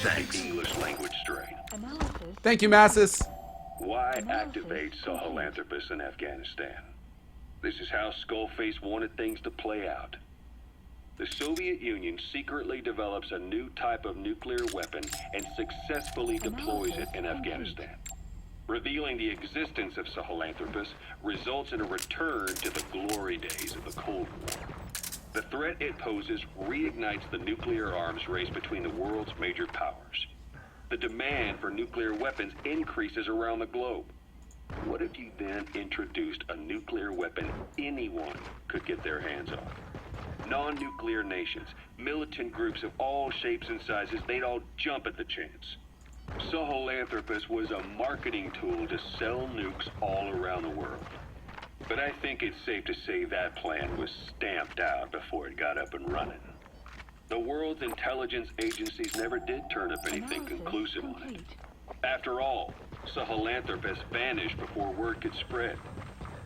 Thanks. English language strain. Thank you, Massis. Why activate Sahelanthropus in Afghanistan? This is how Skullface wanted things to play out. The Soviet Union secretly develops a new type of nuclear weapon and successfully deploys it in Afghanistan. Revealing the existence of Sahelanthropus results in a return to the glory days of the Cold War. The threat it poses reignites the nuclear arms race between the world's major powers. The demand for nuclear weapons increases around the globe. What if you then introduced a nuclear weapon anyone could get their hands on? Non-nuclear nations, militant groups of all shapes and sizes, they'd all jump at the chance. Sahelanthropus was a marketing tool to sell nukes all around the world. But I think it's safe to say that plan was stamped out before it got up and running. The world's intelligence agencies never did turn up anything conclusive on it. After all, Sahelanthropus vanished before word could spread.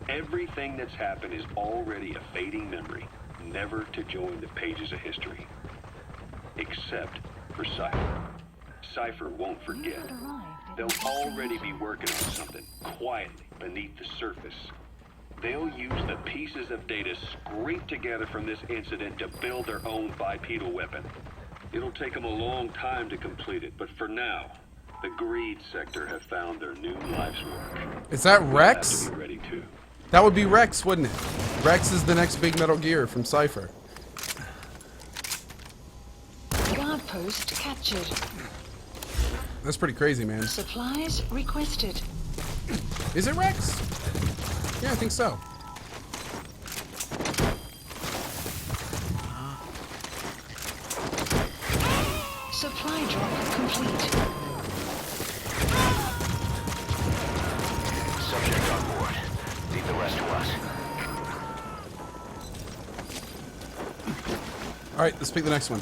Everything that's happened is already a fading memory, never to join the pages of history. Except for Cypher. Cypher won't forget. They'll already be working on something, quietly, beneath the surface. They'll use the pieces of data scraped together from this incident to build their own bipedal weapon. It'll take them a long time to complete it, but for now, the greed sector have found their new life's work. Is that We'll Rex? have to be ready too. That would be Rex, wouldn't it? Rex is the next big Metal Gear from Cypher. Guard post captured. That's pretty crazy, man. Supplies requested. Is it Rex? Yeah, I think so. Supply drop complete. Subject on board. Leave the rest to us. All right, let's pick the next one.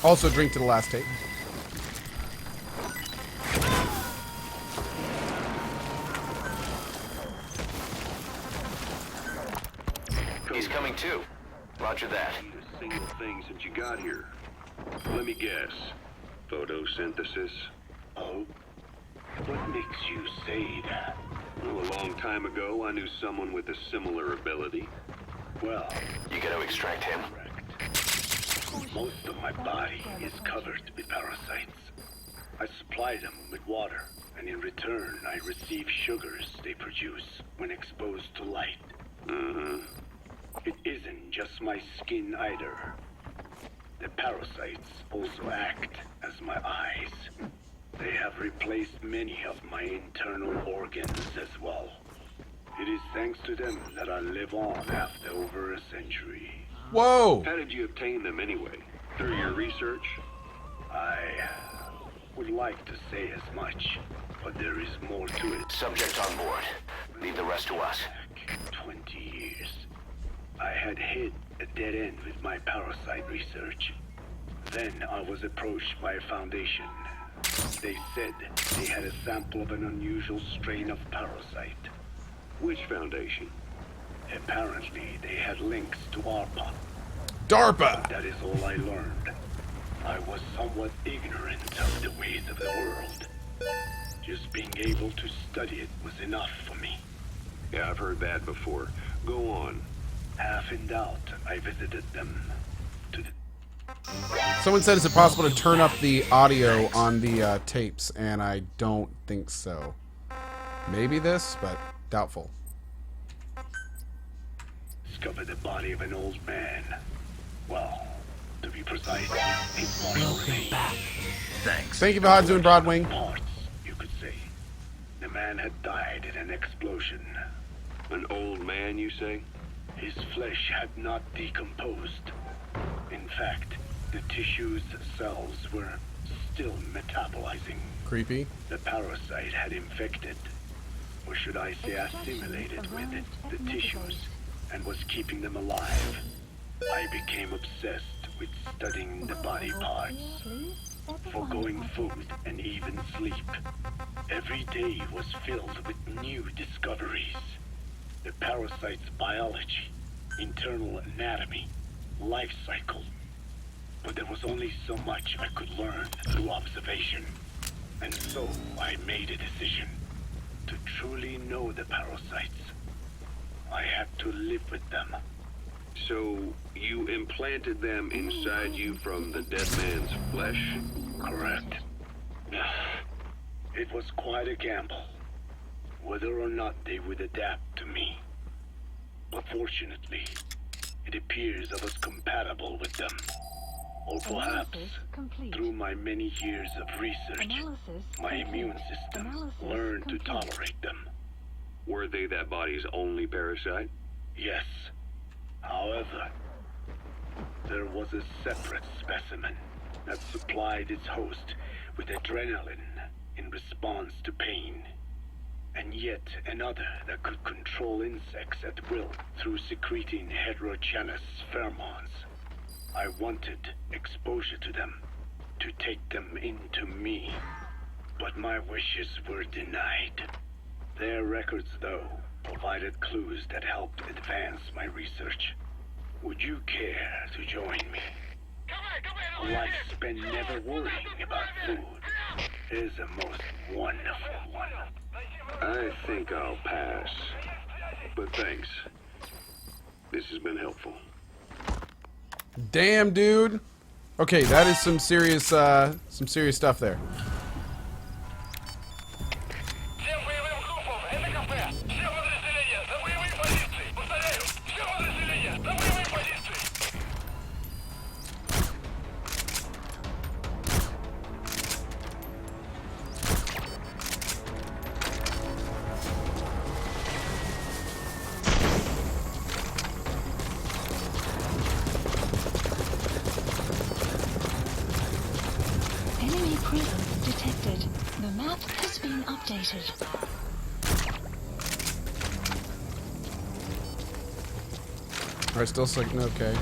Also, drink to the last tape. He's coming too. Roger that. Need a single thing since you got here. Let me guess. Photosynthesis? Oh? What makes you say that? Well, a long time ago, I knew someone with a similar ability. Well, You gotta extract him. correct. Most of my body is covered with parasites. I supply them with water, and in return, I receive sugars they produce when exposed to light. It isn't just my skin either. The parasites also act as my eyes. They have replaced many of my internal organs as well. It is thanks to them that I live on after over a century. Whoa! How did you obtain them anyway? Through your research? I would like to say as much, but there is more to it. Subject on board. Leave the rest to us. Back 20 years, I had hit a dead end with my parasite research. Then I was approached by a foundation. They said they had a sample of an unusual strain of parasite. Which foundation? Apparently, they had links to ARPA. DARPA! That is all I learned. I was somewhat ignorant of the ways of the world. Just being able to study it was enough for me. Yeah, I've heard that before. Go on. Half in doubt, I visited them to the Someone said, is it possible to turn up the audio on the tapes? And I don't think so. Maybe this, but doubtful. discovered the body of an old man. Well, to be precise, a partial remains. Thanks. Thank you for Hadzu and Broadwing. Parts, you could say. The man had died in an explosion. An old man, you say? His flesh had not decomposed. In fact, the tissue's cells were still metabolizing. Creepy. The parasite had infected, or should I say assimilated with it, the tissues, and was keeping them alive. I became obsessed with studying the body parts, foregoing food and even sleep. Every day was filled with new discoveries. The parasite's biology, internal anatomy, life cycle. But there was only so much I could learn through observation. And so I made a decision. To truly know the parasites, I had to live with them. So, you implanted them inside you from the dead man's flesh? Correct. It was quite a gamble, whether or not they would adapt to me. But fortunately, it appears I was compatible with them. Or perhaps, Analysis complete. through my many years of research, Analysis my complete. immune system Analysis learned to complete. tolerate them. Were they that body's only parasite? Yes. However, there was a separate specimen that supplied its host with adrenaline in response to pain. And yet another that could control insects at will through secreting heterogeneous pheromones. I wanted exposure to them, to take them into me. But my wishes were denied. Their records, though, provided clues that helped advance my research. Would you care to join me? A life spent never worrying about food is a most wonderful one. I think I'll pass. But thanks. This has been helpful. Damn, dude. Okay, that is some serious stuff there. Enemy presence detected. The map has been updated. Alright, still second, okay.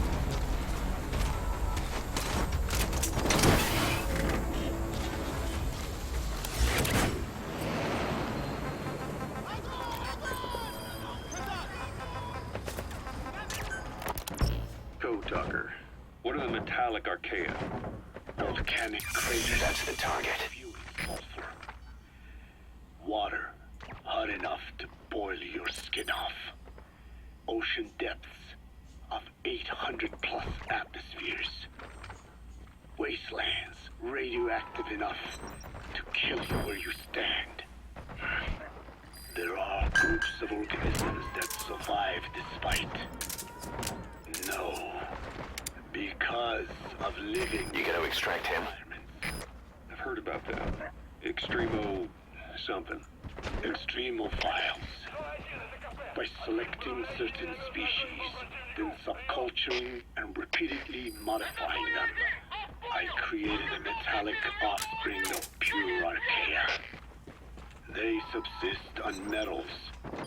Tucker, what are the metallic archaea? Volcanic craters. That's the target. Spewing sulfur. Water hot enough to boil your skin off. Ocean depths of 800 plus atmospheres. Wastelands radioactive enough to kill you where you stand. There are groups of organisms that survive despite. No. Because of living. You gotta extract him. I've heard about that. Extremo something. Extremophiles. By selecting certain species, then subculturing and repeatedly modifying them, I created a metallic offspring of pure archaea. They subsist on metals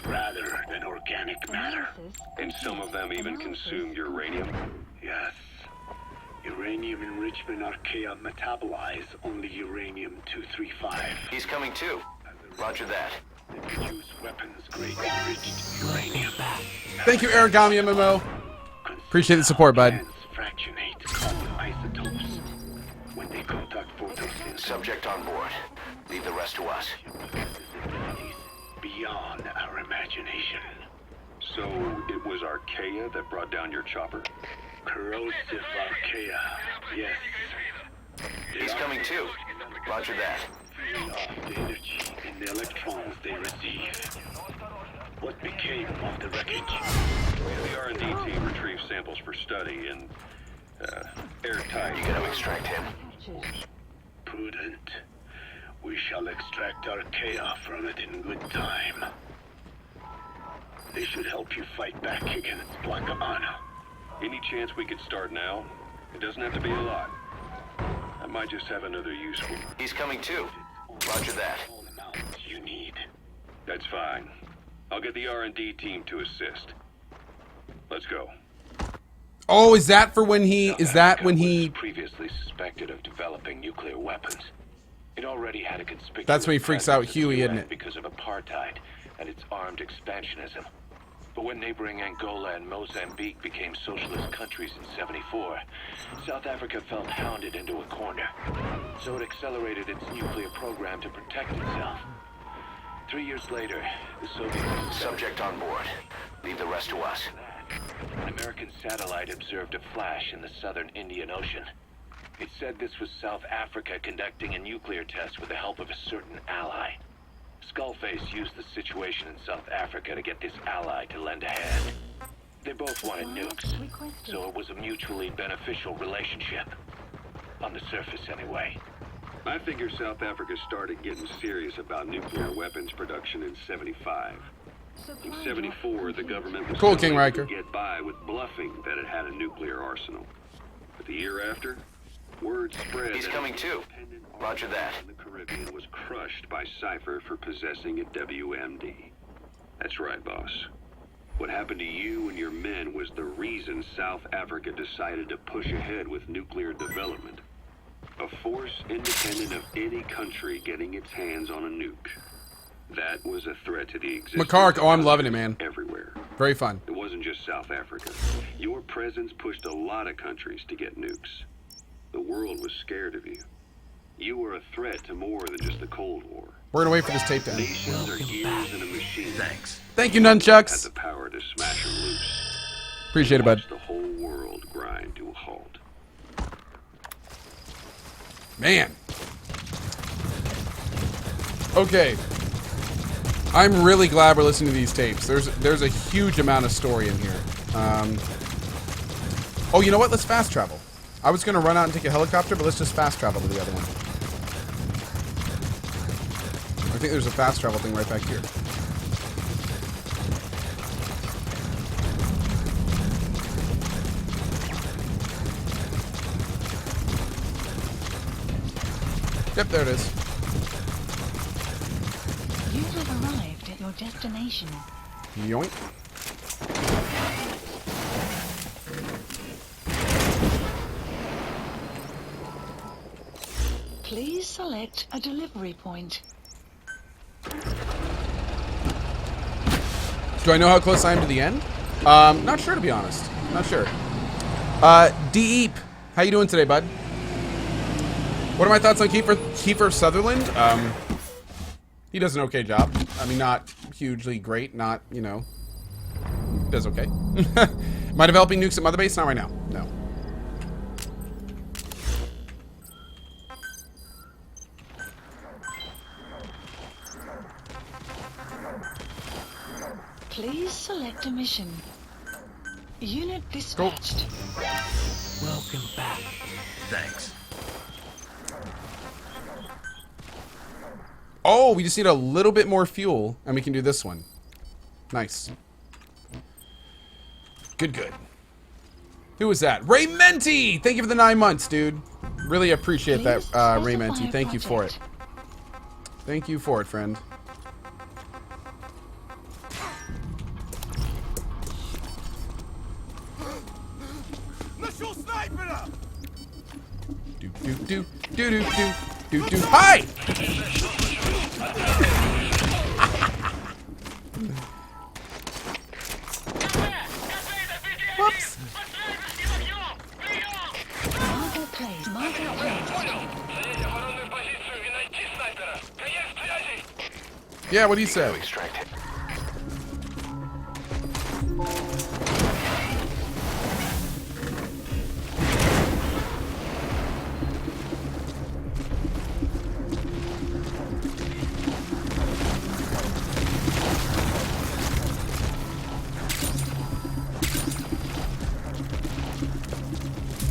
rather than organic matter. And some of them even consume uranium? Yes. Uranium enrichment archaea metabolize only uranium-235. He's coming too. Roger that. They produce weapons-grade enriched uranium. Thank you, Origami MMO. Appreciate the support, bud. Fractionate carbon isotopes when they conduct photosynthesis. Subject on board. Leave the rest to us. Beyond our imagination. So it was archaea that brought down your chopper? Corrosive archaea, yes. He's coming too. Roger that. Feed off the energy in the electrons they receive. What became of the wreckage? The R&D team retrieved samples for study in airtight. You gotta extract him. Prudent. We shall extract archaea from it in good time. They should help you fight back against Black Amana. Any chance we could start now? It doesn't have to be a lot. I might just have another use for it. He's coming too. Roger that. All amounts you need. That's fine. I'll get the R&D team to assist. Let's go. Oh, is that for when he... Is that when was he... previously suspected of developing nuclear weapons. It already had a conspicuous That's when he freaks out presence in Huey, the isn't US it? because of apartheid and its armed expansionism. But when neighboring Angola and Mozambique became socialist countries in '74, South Africa felt hounded into a corner. So it accelerated its nuclear program to protect itself. 3 years later, the Soviets... Subject on board. Leave the rest to us. An American satellite observed a flash in the southern Indian Ocean. It said this was South Africa conducting a nuclear test with the help of a certain ally. Skullface used the situation in South Africa to get this ally to lend a hand. They both wanted nukes, so it was a mutually beneficial relationship. On the surface, anyway. I figure South Africa started getting serious about nuclear weapons production in '75. In '74, the government was Cool, still King able Riker. to get by with bluffing that it had a nuclear arsenal. But the year after, word spread He's that coming too. Roger that. in the Caribbean was crushed by Cypher for possessing a WMD. That's right, boss. What happened to you and your men was the reason South Africa decided to push ahead with nuclear development. A force independent of any country getting its hands on a nuke. That was a threat to the existence McCark, of oh, I'm loving it, countries man. everywhere. Very fun. It wasn't just South Africa. Your presence pushed a lot of countries to get nukes. The world was scared of you. You were a threat to more than just the Cold War. We're gonna wait for this tape to end. Nations are gears in a machine. Thanks. Thank you, Had Nunchucks. the power to smash them loose. Appreciate it, bud. Watch the whole world grind to a halt. Man. Okay. I'm really glad we're listening to these tapes. There's a huge amount of story in here. Oh, you know what? Let's fast travel. I was going to run out and take a helicopter, but let's just fast travel to the other one. I think there's a fast travel thing right back here. Yep, there it is. You have arrived at your destination. Yoink. Please select a delivery point. Do I know how close I am to the end? Not sure, to be honest. Not sure. Deep, how you doing today, bud? What are my thoughts on Kiefer Sutherland? He does an okay job. I mean, not hugely great. Not, you know, does okay. Am I developing nukes at Mother Base? Not right now. No. Please select a mission. Unit dispatched. Welcome back. Thanks. Oh, we just need a little bit more fuel, and we can do this one. Nice. Good, good. Who was that? Ray Menti! Thank you for the 9 months, dude. Really appreciate that, Ray Menti. Thank you for it. Thank you for it, friend. Do do do do do do do do. Hi! Whoops. Marker place. Marker place. Yeah, what do you say? Extract it.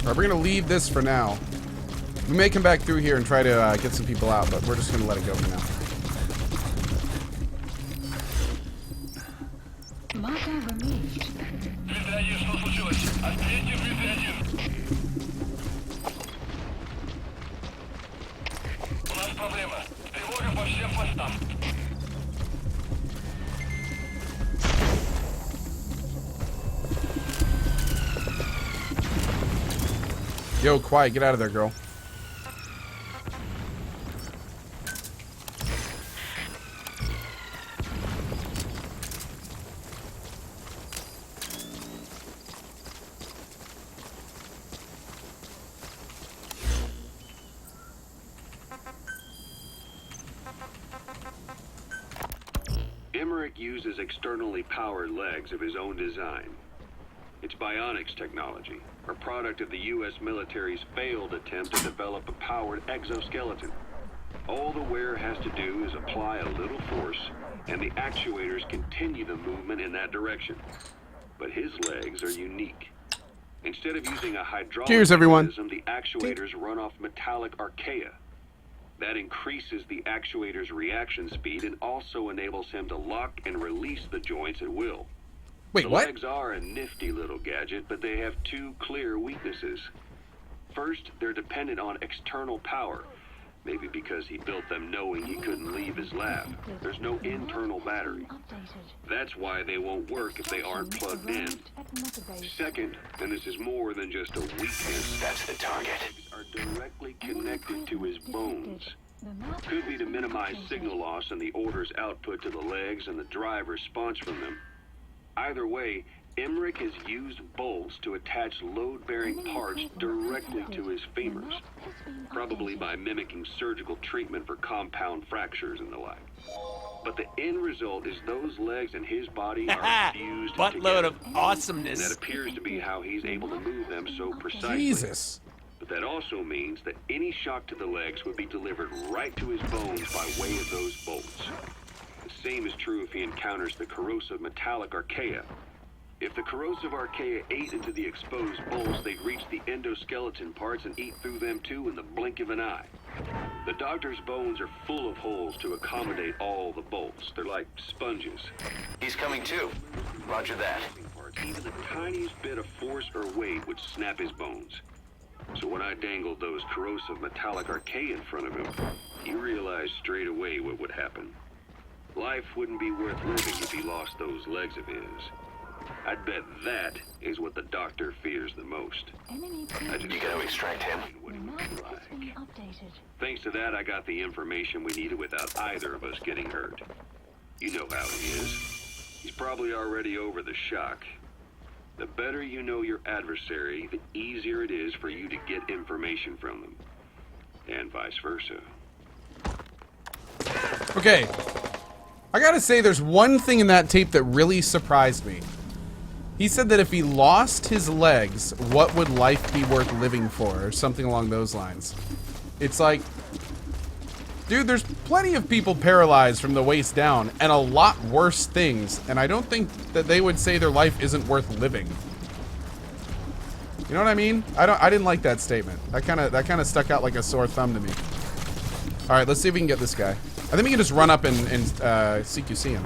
Alright, we're gonna leave this for now. We may come back through here and try to get some people out, but we're just gonna let it go for now. Marker removed. Yo, quiet, get out of there, girl. Emmerich uses externally powered legs of his own design. It's bionics technology, a product of the U.S. military's failed attempt to develop a powered exoskeleton. All the wearer has to do is apply a little force, and the actuators continue the movement in that direction. But his legs are unique. Instead of using a hydraulic Cheers, everyone. mechanism, the actuators run off metallic archaea. That increases the actuator's reaction speed and also enables him to lock and release the joints at will. Wait, The what? legs are a nifty little gadget, but they have two clear weaknesses. First, they're dependent on external power. Maybe because he built them knowing he couldn't leave his lab. There's no internal battery. That's why they won't work if they aren't plugged in. Second, and this is more than just a weakness, That's the target. are directly connected to his bones. Could be to minimize signal loss and the orders output to the legs and the drive response from them. Either way, Emmerich has used bolts to attach load-bearing parts directly to his femurs, probably by mimicking surgical treatment for compound fractures and the like. But the end result is those legs and his body are fused Buttload together. of And awesomeness. that appears to be how he's able to move them so precisely. Jesus. But that also means that any shock to the legs would be delivered right to his bones by way of those bolts. The same is true if he encounters the corrosive metallic archaea. If the corrosive archaea ate into the exposed bolts, they'd reach the endoskeleton parts and eat through them too in the blink of an eye. The doctor's bones are full of holes to accommodate all the bolts. They're like sponges. He's coming too. Roger that. Even the tiniest bit of force or weight would snap his bones. So when I dangled those corrosive metallic archaea in front of him, he realized straight away what would happen. Life wouldn't be worth living if he lost those legs of his. I'd bet that is what the doctor fears the most. Enemy You gotta extract him. What The he would map be has like. been updated. Thanks to that, I got the information we needed without either of us getting hurt. You know how he is. He's probably already over the shock. The better you know your adversary, the easier it is for you to get information from them. And vice versa. Okay. I gotta say, there's one thing in that tape that really surprised me. He said that if he lost his legs, what would life be worth living for? Or something along those lines. It's like, dude, there's plenty of people paralyzed from the waist down, and a lot worse things, and I don't think that they would say their life isn't worth living. You know what I mean? I didn't like that statement. That kind of stuck out like a sore thumb to me. All right, let's see if we can get this guy. I think we can just run up and CQC him.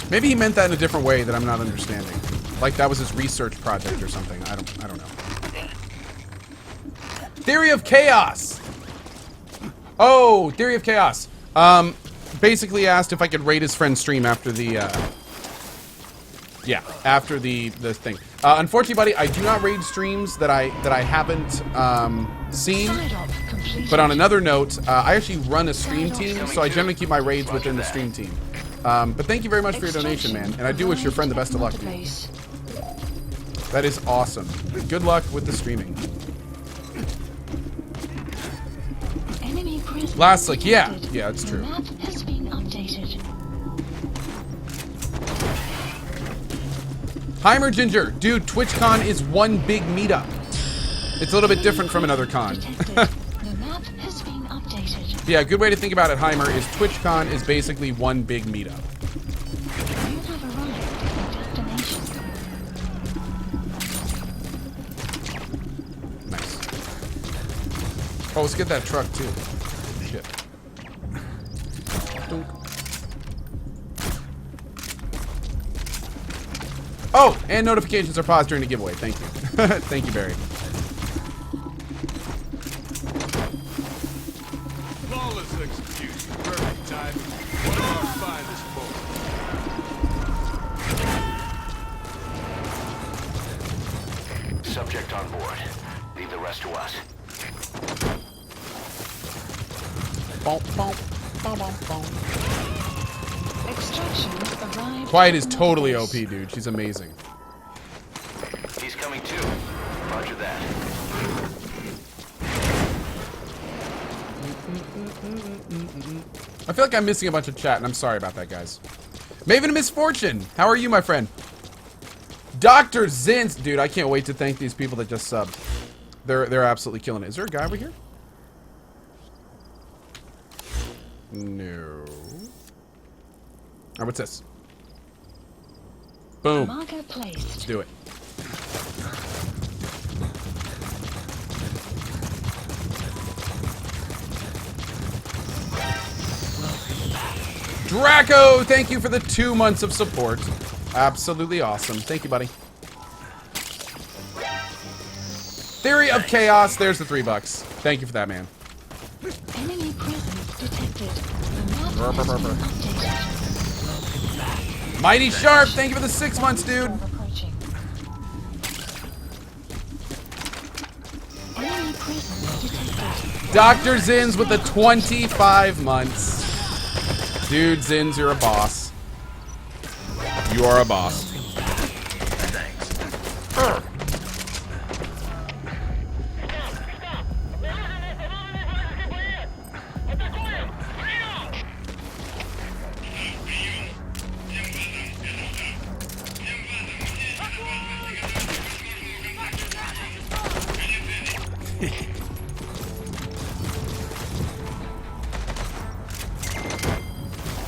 Maybe he meant that in a different way that I'm not understanding. Like that was his research project or something. I don't know. Theory of chaos. Oh, theory of chaos. Basically asked if I could raid his friend's stream after the after the thing. Unfortunately, buddy, I do not raid streams that I haven't seen. Side op completed. But on another note, I actually run a stream team, so I generally keep my raids within the stream team. But thank you very much for your donation, man. And I do wish your friend the best of luck, dude. Base. That is awesome. Good luck with the streaming. Enemy prisoners Last click, yeah. detected. Yeah, it's The true. map has been updated. Heimer Ginger, dude, TwitchCon is one big meetup. It's a little bit different from another con. Detected. The map has been updated. Yeah, a good way to think about it, Heimer, is TwitchCon is basically one big meetup. You have arrived at your destination. Nice. Oh, let's get that truck too. Shit. Dunk. Oh, and notifications are paused during the giveaway. Thank you. Thank you, Barry. Flawless execution, perfect timing. One of our finest folks. Subject on board. Leave the rest to us. Bom, bom, bom, bom, bom. Extraction arrived. Quiet is at the totally base. OP, dude. She's amazing. He's coming too. Roger that. I feel like I'm missing a bunch of chat, and I'm sorry about that, guys. Maven of Misfortune, how are you, my friend? Dr. Zins, dude, I can't wait to thank these people that just subbed. They're absolutely killing it. Is there a guy over here? No. Alright, what's this? Boom. Marker placed. Let's do it. Draco, thank you for the 2 months of support. Absolutely awesome. Thank you, buddy. Theory of Chaos, there's the $3. Thank you for that, man. Enemy presence detected. The map has been updated. Mighty Sharp, thank you for the 6 months, dude. Approaching. Enemy presence detected. Dr. Zins with the 25 months. Dude, Zins, you're a boss. You are a boss.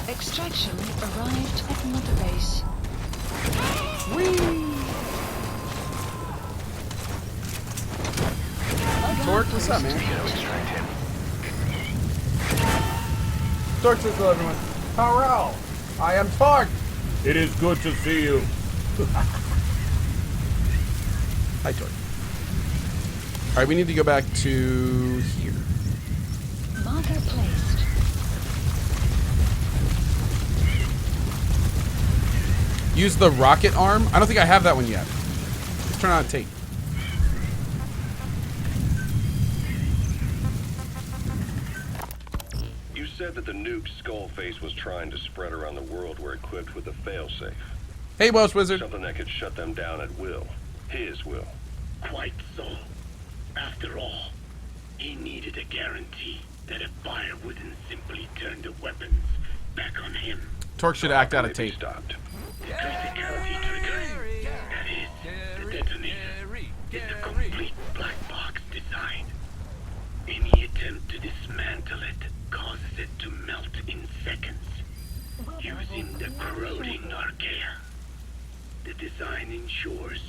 Extraction arrived at Mother Base. Torque, what's up, man? Extract him. Torque says hello, everyone. Hello, I am Torque. It is good to see you. Hi, Torque. All right, we need to go back to here. Marker placed. Use the rocket arm. I don't think I have that one yet. Let's turn on a tape. You said that the nuke Skullface was trying to spread around the world were equipped with a failsafe. Hey, Welsh Wizard. Something that could shut them down at will. His will. Quite so. After all, he needed a guarantee that a fire wouldn't simply turn the weapons back on him. Torque should act out of Maybe tape. stopped. The criticality trigger, that is, the detonator, is a complete black box design. Any attempt to dismantle it causes it to melt in seconds, using the corroding archaea. The design ensures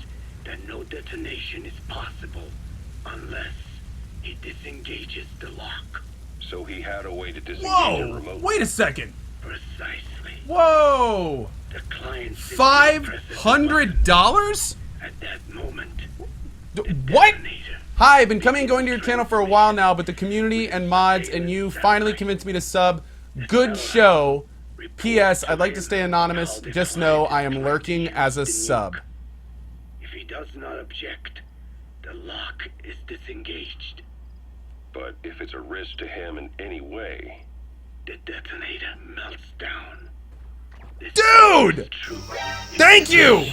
that no detonation is possible unless he disengages the lock. So he had a way to disengage it Whoa! remotely. Wait a second. Precisely. Whoa! The client simply presses the button. $500? At that moment, What? detonator. Hi, I've been coming and going to your channel for a while now, but the community and mods and you finally convinced me to sub. Good show. P.S. I'd like to stay anonymous. Just know I am lurking as a sub. If he does not object, the lock is disengaged. But if it's a risk to him in any way, The detonator melts down. This Dude! is true. Thank you!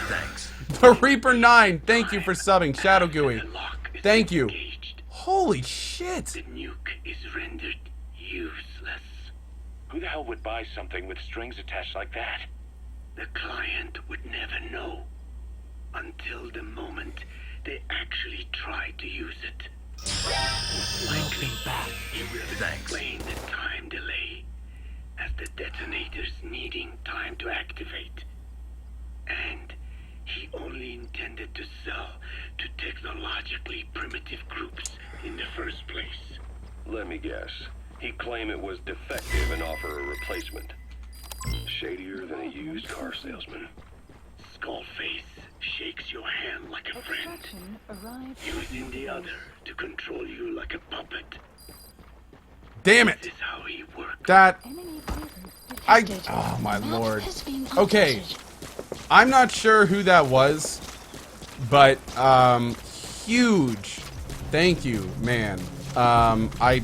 Thanks. The Reaper 9, thank you for subbing. Shadow Gooey. The lock is Thank you. disengaged. Holy shit. The nuke is rendered useless. Who the hell would buy something with strings attached like that? The client would never know until the moment they actually try to use it. Most likely, he will explain the time delay as the detonators needing time to activate. And he only intended to sell to technologically primitive groups in the first place. let me guess. He'd claim it was defective and offer a replacement. Shadier than a used car salesman. Skullface shakes your hand like a friend, Extraction arrived. using the other to control you like a puppet. Damn This it. is how he works. That... Enemy presence I... detected. Oh, my Map lord. has been Okay. updated. I'm not sure who that was, but, huge. Thank you, man. I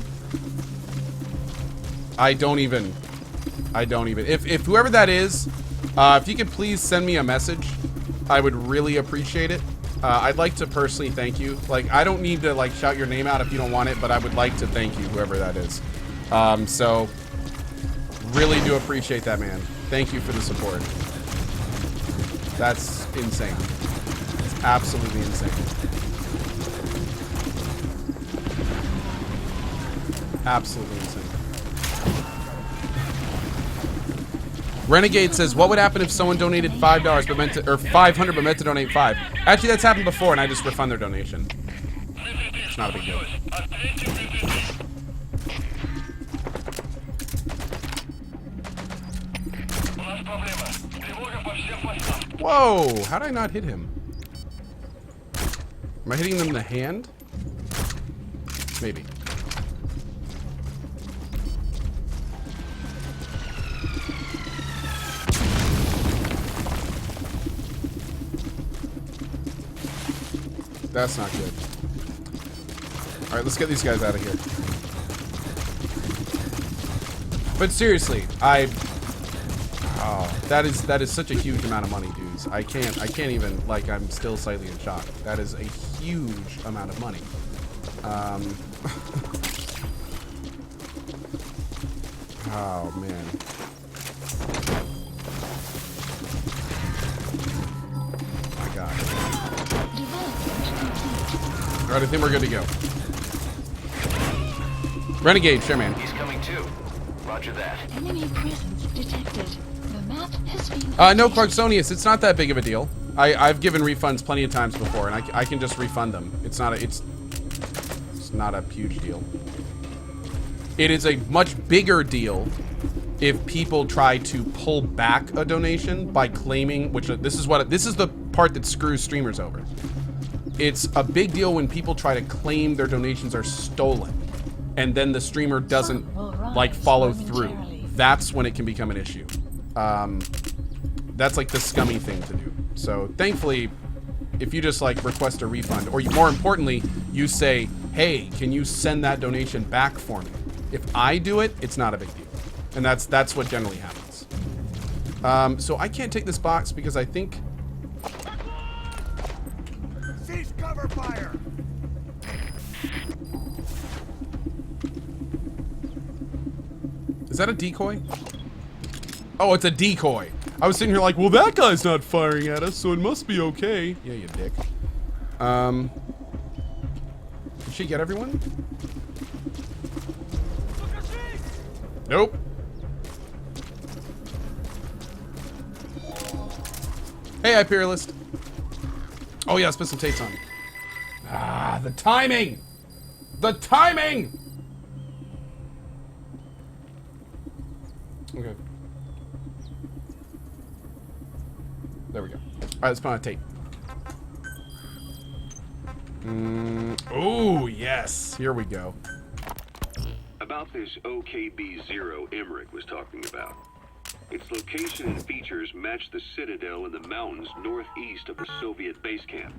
don't even... If whoever that is, if you could please send me a message, I would really appreciate it. I'd like to personally thank you. Like, I don't need to, like, shout your name out if you don't want it, but I would like to thank you, whoever that is. So, Really do appreciate that, man. Thank you for the support. That's insane. It's absolutely insane. Absolutely insane. Renegade says, what would happen if someone donated $5 but meant to, or $500 but meant to donate 5? Actually, that's happened before, and I just refund their donation. It's not a big deal. Whoa! How did I not hit him? Am I hitting them in the hand? Maybe. That's not good. Alright, let's get these guys out of here. But seriously, oh, that is such a huge amount of money, dudes. I can't even, like, I'm still slightly in shock. That is a huge amount of money. Oh, man. My God. Alright, I think we're good to go. Renegade, sure, man. He's coming too. Roger that. Enemy presence detected. The map has been No, Clarksonius, it's not that big of a deal. I've given refunds plenty of times before, and I can just refund them. It's not a huge deal. It is a much bigger deal if people try to pull back a donation by claiming, which this is the part that screws streamers over. It's a big deal when people try to claim their donations are stolen, and then the streamer doesn't like follow through. That's when it can become an issue. That's like the scummy thing to do. So thankfully, if you just like request a refund, or more importantly, you say, hey, can you send that donation back for me? If I do it, it's not a big deal. And that's what generally happens. So I can't take this box because I think... Cease cover fire! Is that a decoy? Oh, it's a decoy. I was sitting here like, well, that guy's not firing at us, so it must be okay. Yeah, you dick. Did she get everyone? Nope. Hey, Hyperialist. Oh yeah, let's put some tapes on. Ah, the timing! The timing! Okay. There we go. Alright, let's put on a tape. Oh, yes. Here we go. About this OKB-0 Emmerich was talking about. Its location and features match the citadel in the mountains northeast of the Soviet base camp.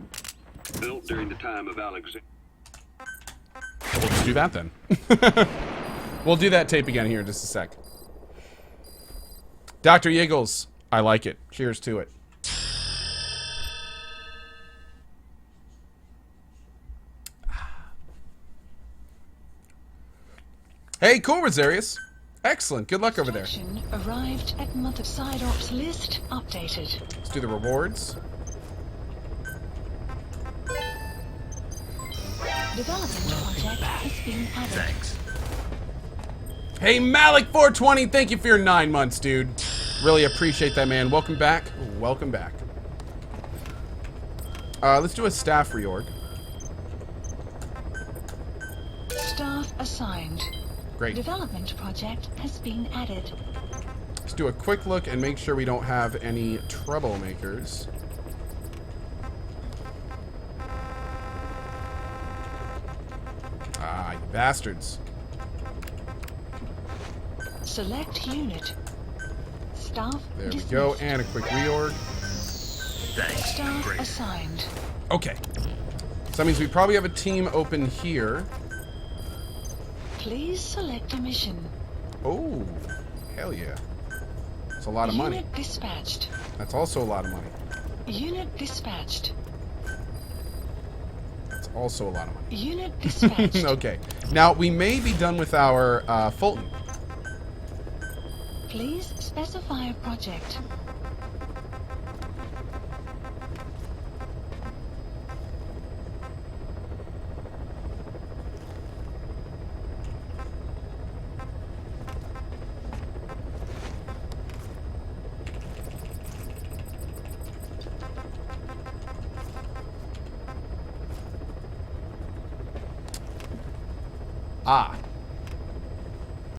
Built during the time of Alexander. We'll just do that then. We'll do that tape again here in just a sec. Dr. Yiggles, I like it. Cheers to it. Hey, cool, Rosarius. Excellent. Good luck over there. Arrived at Mother Side Ops list updated. Let's do the rewards. Development project has been added. Thanks. Hey, Malik420, thank you for your 9 months, dude. Really appreciate that, man. Welcome back. Welcome back. Let's do a staff reorg. Staff assigned. Great. Development project has been added. Let's do a quick look and make sure we don't have any troublemakers. Ah, you bastards. Select unit. Staff There we dismissed. go, and a quick reorg. Thanks. Staff Great. assigned. Okay. So that means we probably have a team open here. Please select a mission. Oh, hell yeah. That's a lot of money. Unit dispatched. That's also a lot of money. Unit dispatched. That's also a lot of money. Unit dispatched. Okay. Now, we may be done with our Fulton. Please specify a project. Ah.